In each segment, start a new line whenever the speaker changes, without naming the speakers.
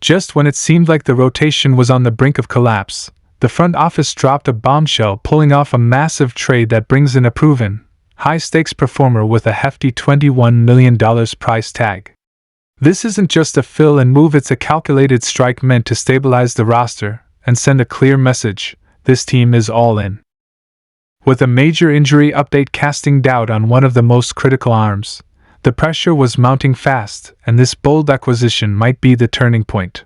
Just when it seemed like the rotation was on the brink of collapse, the front office dropped a bombshell, pulling off a massive trade that brings in a proven, high-stakes performer with a hefty $21 million price tag. This isn't just a fill and move, it's a calculated strike meant to stabilize the roster and send a clear message: this team is all in. With a major injury update casting doubt on one of the most critical arms, the pressure was mounting fast, and this bold acquisition might be the turning point.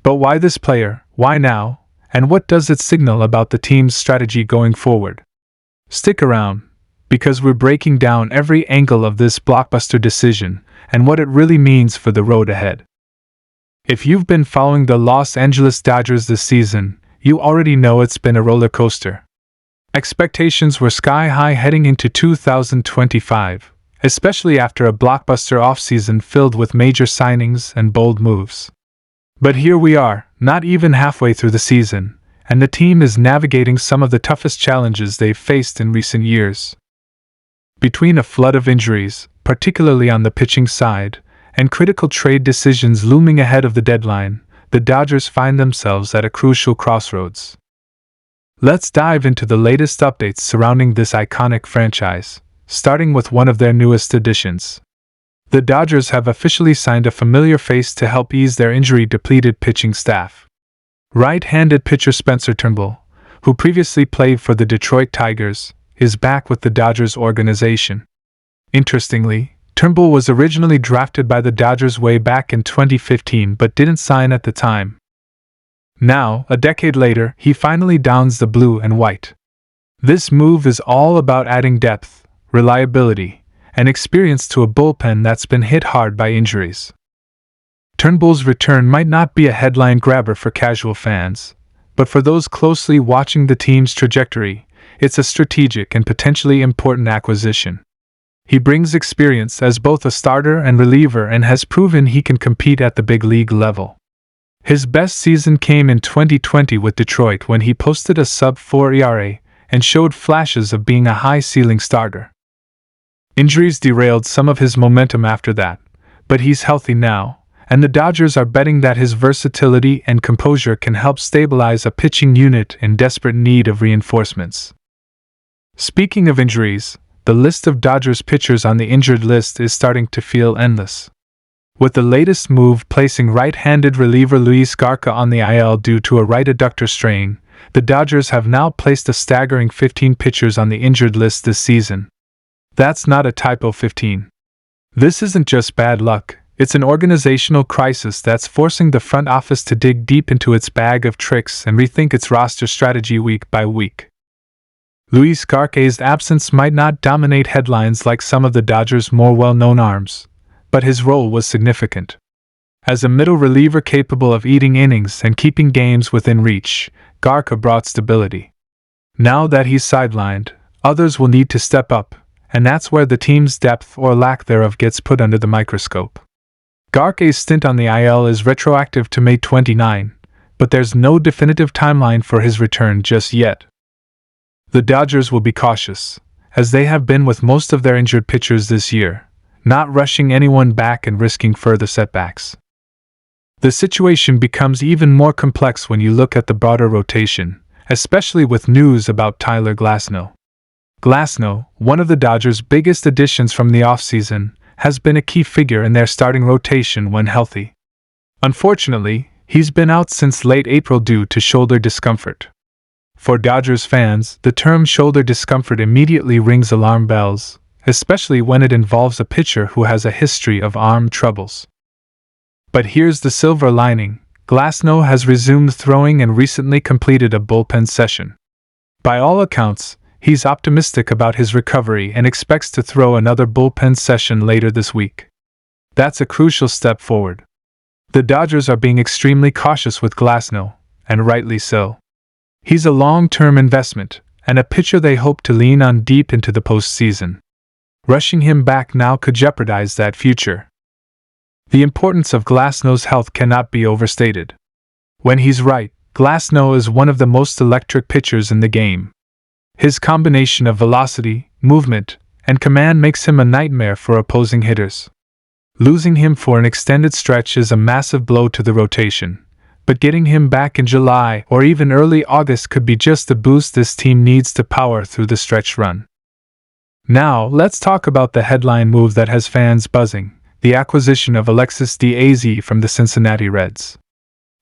But why this player? Why now? And what does it signal about the team's strategy going forward? Stick around, because we're breaking down every angle of this blockbuster decision and what it really means for the road ahead. If you've been following the Los Angeles Dodgers this season, you already know it's been a roller coaster. Expectations were sky high heading into 2025, especially after a blockbuster offseason filled with major signings and bold moves. But here we are, not even halfway through the season, and the team is navigating some of the toughest challenges they've faced in recent years. Between a flood of injuries, particularly on the pitching side, and critical trade decisions looming ahead of the deadline, the Dodgers find themselves at a crucial crossroads. Let's dive into the latest updates surrounding this iconic franchise, starting with one of their newest additions. The Dodgers have officially signed a familiar face to help ease their injury-depleted pitching staff. Right-handed pitcher Spencer Turnbull, who previously played for the Detroit Tigers, is back with the Dodgers organization. Interestingly, Turbull was originally drafted by the Dodgers way back in 2015 but didn't sign at the time. Now, a decade later, he finally dons the blue and white. This move is all about adding depth, reliability, and experience to a bullpen that's been hit hard by injuries. Turnbull's return might not be a headline grabber for casual fans, but for those closely watching the team's trajectory, it's a strategic and potentially important acquisition. He brings experience as both a starter and reliever and has proven he can compete at the big league level. His best season came in 2020 with Detroit when he posted a sub-4 ERA and showed flashes of being a high-ceiling starter. Injuries derailed some of his momentum after that, but he's healthy now, and the Dodgers are betting that his versatility and composure can help stabilize a pitching unit in desperate need of reinforcements. Speaking of injuries, the list of Dodgers pitchers on the injured list is starting to feel endless. With the latest move placing right-handed reliever Luis Garka on the IL due to a right adductor strain, the Dodgers have now placed a staggering 15 pitchers on the injured list this season. That's not a typo, 15. This isn't just bad luck, it's an organizational crisis that's forcing the front office to dig deep into its bag of tricks and rethink its roster strategy week by week. Luis Garka's absence might not dominate headlines like some of the Dodgers' more well-known arms, but his role was significant. As a middle reliever capable of eating innings and keeping games within reach, Garka brought stability. Now that he's sidelined, others will need to step up, and that's where the team's depth or lack thereof gets put under the microscope. Garka's stint on the IL is retroactive to May 29, but there's no definitive timeline for his return just yet. The Dodgers will be cautious, as they have been with most of their injured pitchers this year, not rushing anyone back and risking further setbacks. The situation becomes even more complex when you look at the broader rotation, especially with news about Tyler Glasnow. Glasnow, one of the Dodgers' biggest additions from the offseason, has been a key figure in their starting rotation when healthy. Unfortunately, he's been out since late April due to shoulder discomfort. For Dodgers fans, the term shoulder discomfort immediately rings alarm bells, especially when it involves a pitcher who has a history of arm troubles. But here's the silver lining: Glasnow has resumed throwing and recently completed a bullpen session. By all accounts, he's optimistic about his recovery and expects to throw another bullpen session later this week. That's a crucial step forward. The Dodgers are being extremely cautious with Glasnow, and rightly so. He's a long-term investment, and a pitcher they hope to lean on deep into the postseason. Rushing him back now could jeopardize that future. The importance of Glasnow's health cannot be overstated. When he's right, Glasnow is one of the most electric pitchers in the game. His combination of velocity, movement, and command makes him a nightmare for opposing hitters. Losing him for an extended stretch is a massive blow to the rotation, but getting him back in July or even early August could be just the boost this team needs to power through the stretch run. Now, let's talk about the headline move that has fans buzzing, the acquisition of Alexis Diaz from the Cincinnati Reds.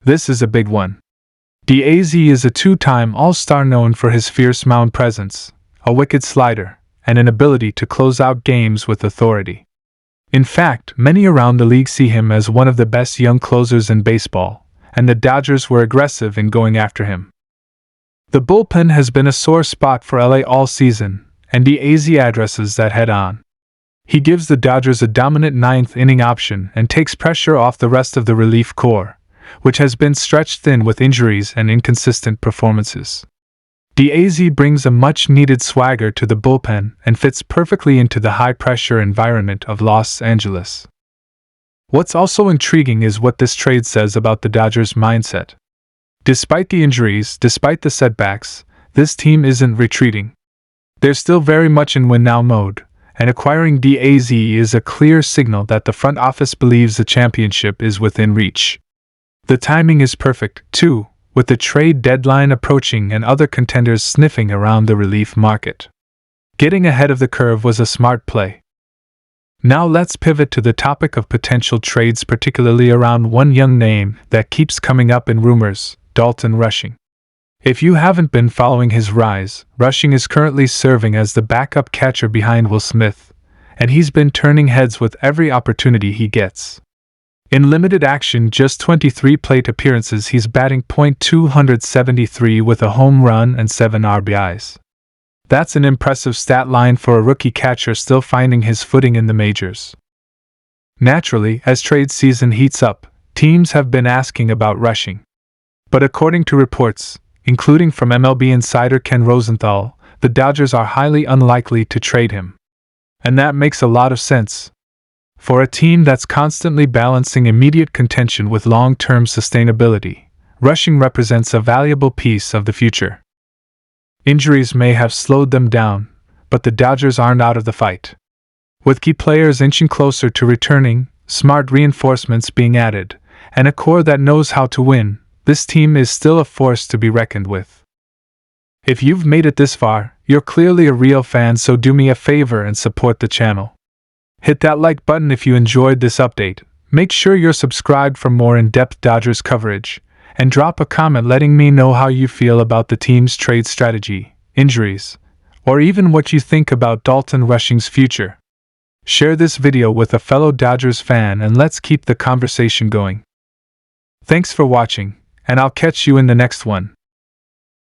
This is a big one. Diaz is a two-time All-Star known for his fierce mound presence, a wicked slider, and an ability to close out games with authority. In fact, many around the league see him as one of the best young closers in baseball, and the Dodgers were aggressive in going after him. The bullpen has been a sore spot for LA all season, and Diaz addresses that head-on. He gives the Dodgers a dominant ninth-inning option and takes pressure off the rest of the relief corps, which has been stretched thin with injuries and inconsistent performances. Diaz brings a much-needed swagger to the bullpen and fits perfectly into the high-pressure environment of Los Angeles. What's also intriguing is what this trade says about the Dodgers' mindset. Despite the injuries, despite the setbacks, this team isn't retreating. They're still very much in win-now mode, and acquiring Diaz is a clear signal that the front office believes the championship is within reach. The timing is perfect, too, with the trade deadline approaching and other contenders sniffing around the relief market. Getting ahead of the curve was a smart play. Now let's pivot to the topic of potential trades, particularly around one young name that keeps coming up in rumors, Dalton Rushing. If you haven't been following his rise, Rushing is currently serving as the backup catcher behind Will Smith, and he's been turning heads with every opportunity he gets. In limited action, just 23 plate appearances, he's batting .273 with a home run and 7 RBIs. That's an impressive stat line for a rookie catcher still finding his footing in the majors. Naturally, as trade season heats up, teams have been asking about Rushing. But according to reports, including from MLB insider Ken Rosenthal, the Dodgers are highly unlikely to trade him. And that makes a lot of sense. For a team that's constantly balancing immediate contention with long-term sustainability, Rushing represents a valuable piece of the future. Injuries may have slowed them down, but the Dodgers aren't out of the fight. With key players inching closer to returning, smart reinforcements being added, and a core that knows how to win, this team is still a force to be reckoned with. If you've made it this far, you're clearly a real fan, so do me a favor and support the channel. Hit that like button if you enjoyed this update, make sure you're subscribed for more in-depth Dodgers coverage, and drop a comment letting me know how you feel about the team's trade strategy, injuries, or even what you think about Dalton Rushing's future. Share this video with a fellow Dodgers fan and let's keep the conversation going. Thanks for watching, and I'll catch you in the next one.